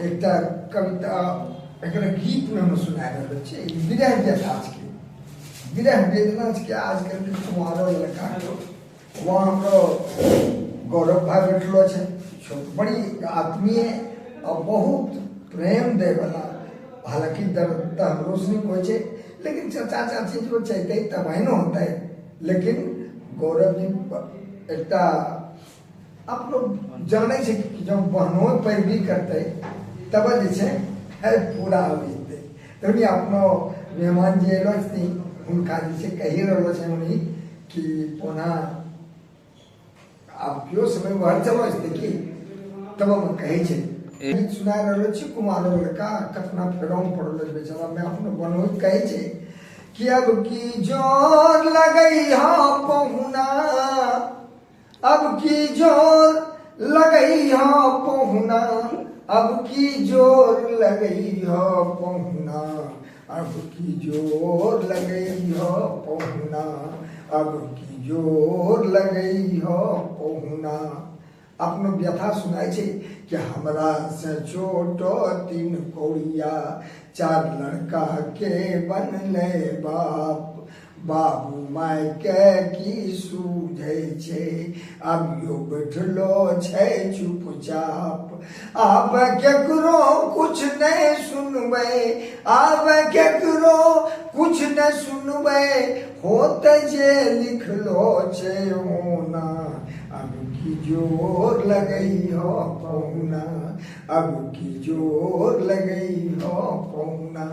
एक कविता एक गीत में हम सुना रहे छे विरह वेदनाथ के विरह वेदनाथ के आजकल के तुम्हारो लड़का वहाँ हमरो गौरव भाई बैठलो छे बड़ी आत्मीय और बहुत प्रेम दे वाला हालांकि दर्द रोशनी को छे लेकिन चाचा चाची जो चाहते तब ही होता है लेकिन गौरव जी एक आप लोग जाने छे कि जब बहनों पैरवी करते तब जे पूरा हो जते तभी अपनो मेहमान जी एलो थी उनका जे कही रहलो छे उन्हीं कि पुनः आप क्यों समय बाहर चलो छे कि तब हम कहे छे सुना रहलो छे कुमार लड़का कतना फेरम पड़लो बेचारा मैं अपनो बहनों कहे छे कि अब की जोर लगई हा पहुना अब की जोर लगई हा पहुना अब की जोर लगई हा पहुना अब की जोर लगई हा पहुना अब की जोर लगई हा पहुना अपनो व्यथा सुनाई छे कि हमरा से छोटो 3 कौड़िया 4 लड़का के बनले बाप बाबू माय के की सूझे छे अब यो बैठलो छे चुपचाप आब केकरो कुछ नहीं सुनबे आब केकरो कुछ नहीं सुनबे होत जे लिखलो छे होना अब की जोर लगई हो पहुना अब की जोर लगई हो पहुना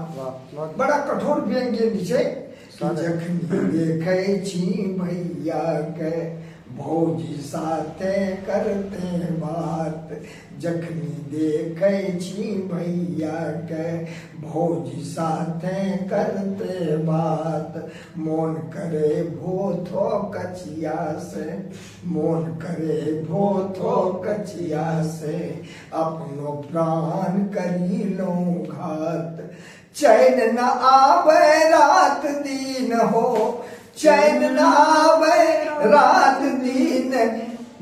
बड़ा कठोर व्यंग्य छे जखनी देखे छी भैया के भौजी साथे करते बात जखनी देखे छी भैया के भौजी साथे करते बात मोन करे भोथो कचिया से मोन करे भोथो कचिया से अपनो प्राण करी लो घात चैन न आवे रात दिन हो चैन न आवे रात दिन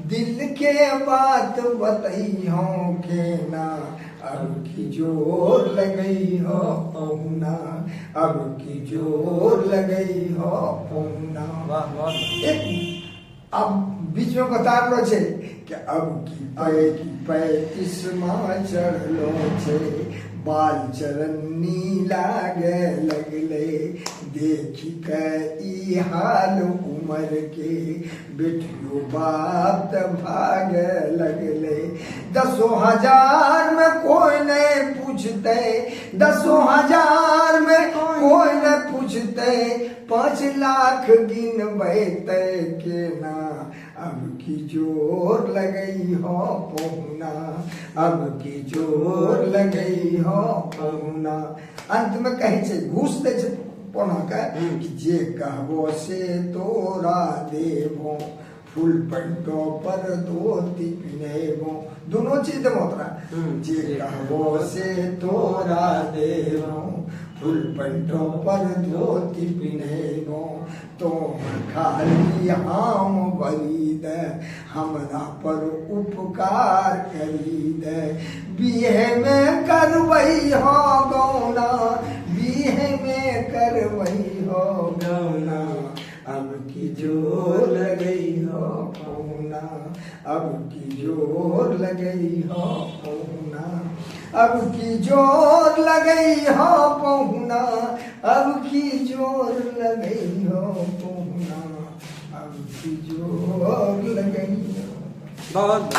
दिल के बात बतई हो के ना अब की जोर लगई हो पहुना अब की जोर लगई हो पहुना अब बीच में बता लो छे कि अब की 35 चढ़लो छे बाल चरन्नी लागे लगले देखी के ई हाल उमर के बेटियो बाप भागे लगले 10,000 में कोई नहीं पूछते 10,000 में कोई नहीं पूछते 5 लाख गिनबे के ना अब की जोर लगई हो पहुना अब की जोर लगई हो पहुना अंत में कहे छे घूस दे छे पौना का कि जे कहबो से तोरा देबो फुल पैंटो पर धोती पिनेबो दोनों चीज देबो तोरा जे कहबो से तोरा देबो फुल पैंटो पर धोती पिनेबो तो खाली हम बरी दे हमरा पर उपकार करी दे बिहे में करवई हो गौना बिहे में करवई हो गौना अब की जोर लगई हो पहुना अब की जोर लगई हो पहुना अब की जोर लगई हो पहुना अब की जोर लगई हो पहुना अब की जोर लगई हो बहुत